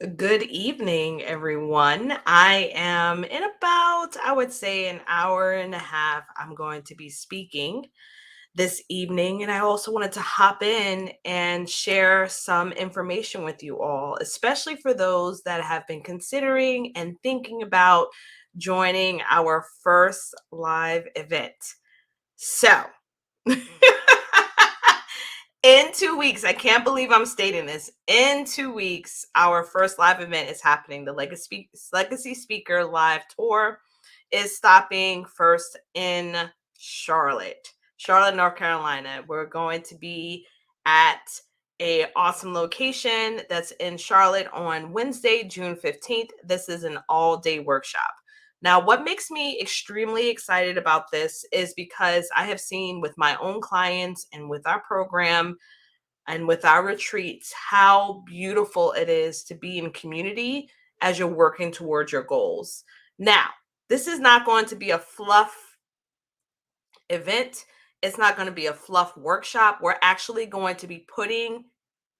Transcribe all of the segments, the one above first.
Good evening, everyone. I am in about, I would say, an hour and a half. I'm going to be speaking this evening, and I also wanted to hop in and share some information with you all, especially for those that have been considering and thinking about joining our first live event. So, in 2 weeks, I can't believe I'm stating this. In 2 weeks, our first live event is happening. The Legacy Speaker Live Tour is stopping first in Charlotte, North Carolina. We're going to be at a awesome location that's in Charlotte on Wednesday, June 15th. This is an all-day workshop. Now, what makes me extremely excited about this is because I have seen with my own clients and with our program and with our retreats how beautiful it is to be in community as you're working towards your goals. Now, this is not going to be a fluff event. It's not going to be a fluff workshop. We're actually going to be putting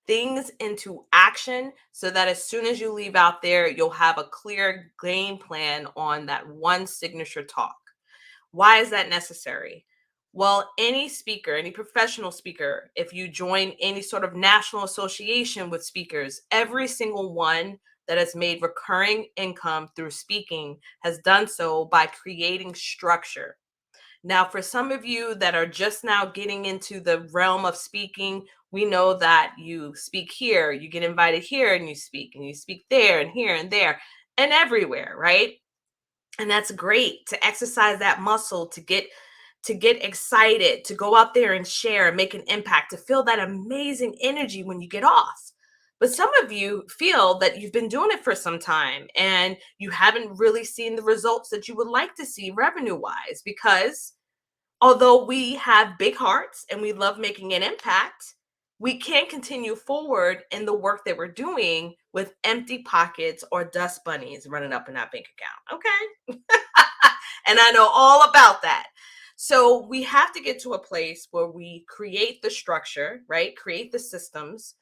things into action so that as soon as you leave out there, you'll have a clear game plan on that one signature talk. Why is that necessary? Well, any speaker, any professional speaker, if you join any sort of national association with speakers, every single one that has made recurring income through speaking has done so by creating structure. Now, for some of you that are just now getting into the realm of speaking, we know that you speak here, you get invited here and you speak there and here and there and everywhere, right? And that's great to exercise that muscle, to get excited, to go out there and share and make an impact, to feel that amazing energy when you get off. But some of you feel that you've been doing it for some time and you haven't really seen the results that you would like to see revenue wise, because although we have big hearts and we love making an impact, we can't continue forward in the work that we're doing with empty pockets or dust bunnies running up in our bank account. Okay. And I know all about that. So we have to get to a place where we create the structure, right? Create the systems,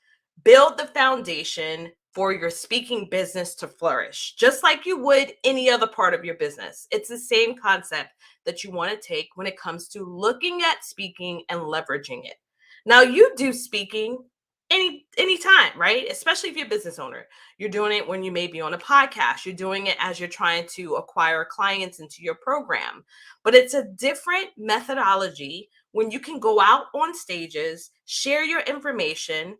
build the foundation for your speaking business to flourish, just like you would any other part of your business. It's the same concept that you want to take when it comes to looking at speaking and leveraging it. Now, you do speaking anytime, right? Especially if you're a business owner. You're doing it when you may be on a podcast. You're doing it as you're trying to acquire clients into your program. But it's a different methodology when you can go out on stages, share your information,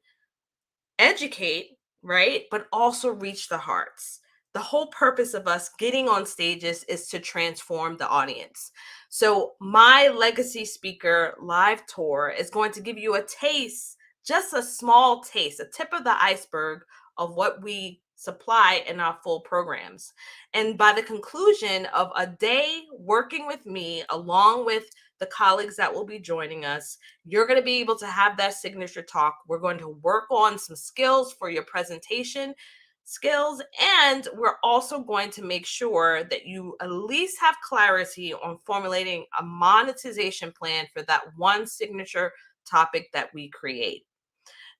educate, right? But also reach the hearts. The whole purpose of us getting on stages is to transform the audience. So, my Legacy Speaker Live Tour is going to give you a taste, just a small taste, a tip of the iceberg of what we supply in our full programs. And by the conclusion of a day working with me, along with the colleagues that will be joining us, you're going to be able to have that signature talk. We're going to work on some skills for your presentation skills, and we're also going to make sure that you at least have clarity on formulating a monetization plan for that one signature topic that we create.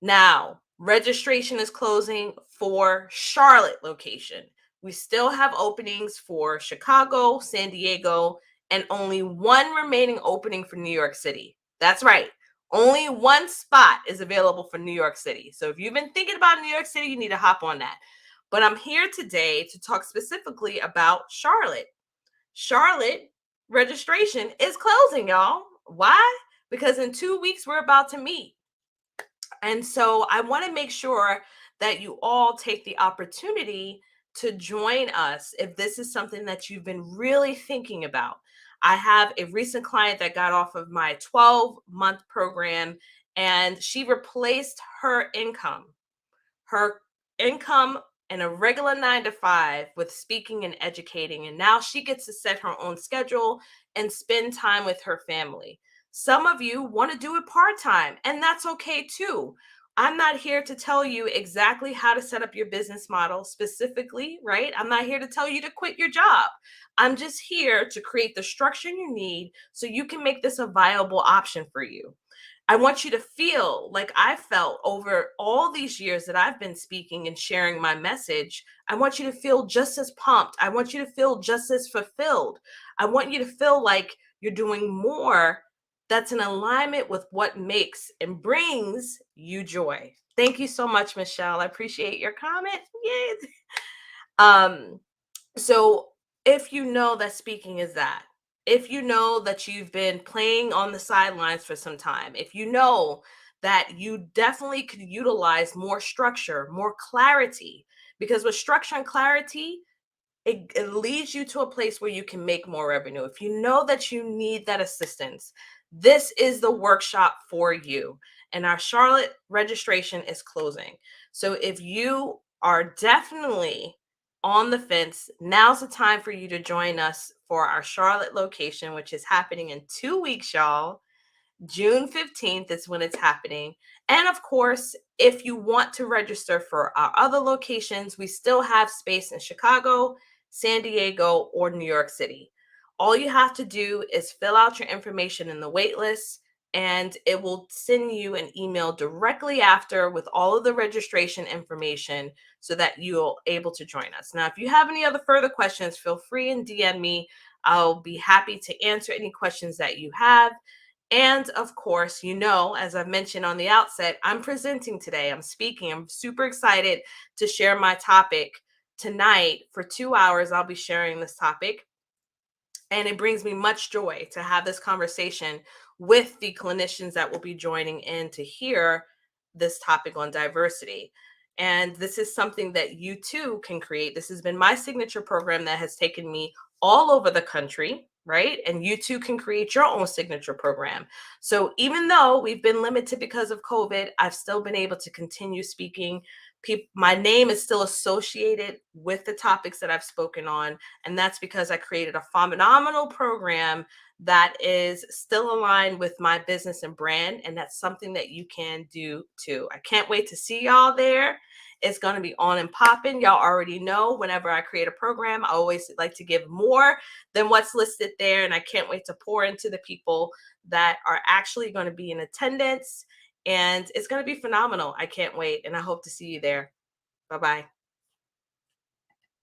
Now, registration is closing for Charlotte location. We still have openings for Chicago, San Diego, and only one remaining opening for New York City. That's right. Only one spot is available for New York City. So if you've been thinking about New York City, you need to hop on that. But I'm here today to talk specifically about Charlotte. Charlotte registration is closing, y'all. Why? Because in 2 weeks, we're about to meet. And so I want to make sure that you all take the opportunity to join us if this is something that you've been really thinking about. I have a recent client that got off of my 12-month program, and she replaced her income in a regular 9 to 5 with speaking and educating. And now she gets to set her own schedule and spend time with her family. Some of you want to do it part-time, and that's okay too. I'm not here to tell you exactly how to set up your business model specifically, right? I'm not here to tell you to quit your job. I'm just here to create the structure you need so you can make this a viable option for you. I want you to feel like I felt over all these years that I've been speaking and sharing my message. I want you to feel just as pumped. I want you to feel just as fulfilled. I want you to feel like you're doing more that's in alignment with what makes and brings you joy. Thank you so much, Michelle. I appreciate your comment. Yay. Um, so if you know that speaking is that, if you know that you've been playing on the sidelines for some time, if you know that you definitely could utilize more structure, more clarity, because with structure and clarity, it leads you to a place where you can make more revenue. If you know that you need that assistance, this is the workshop for you. And our Charlotte registration is closing. So if you are definitely on the fence, now's the time for you to join us for our Charlotte location, which is happening in 2 weeks, y'all. June 15th is when it's happening. And of course, if you want to register for our other locations, we still have space in Chicago, San Diego, or New York City. All you have to do is fill out your information in the wait list, and it will send you an email directly after with all of the registration information so that you'll able to join us. Now, if you have any other further questions, feel free and DM me. I'll be happy to answer any questions that you have. And of course, as I've mentioned on the outset, I'm presenting today. I'm speaking. I'm super excited to share my topic tonight. For 2 hours, I'll be sharing this topic. And it brings me much joy to have this conversation with the clinicians that will be joining in to hear this topic on diversity. And this is something that you too can create. This has been my signature program that has taken me all over the country, right? And you too can create your own signature program. So even though we've been limited because of COVID, I've still been able to continue speaking. My name is still associated with the topics that I've spoken on, and that's because I created a phenomenal program that is still aligned with my business and brand. And that's something that you can do too. I can't wait to see y'all there. It's going to be on and popping. Y'all already know whenever I create a program, I always like to give more than what's listed there. And I can't wait to pour into the people that are actually going to be in attendance. And it's going to be phenomenal. I can't wait. And I hope to see you there. Bye bye.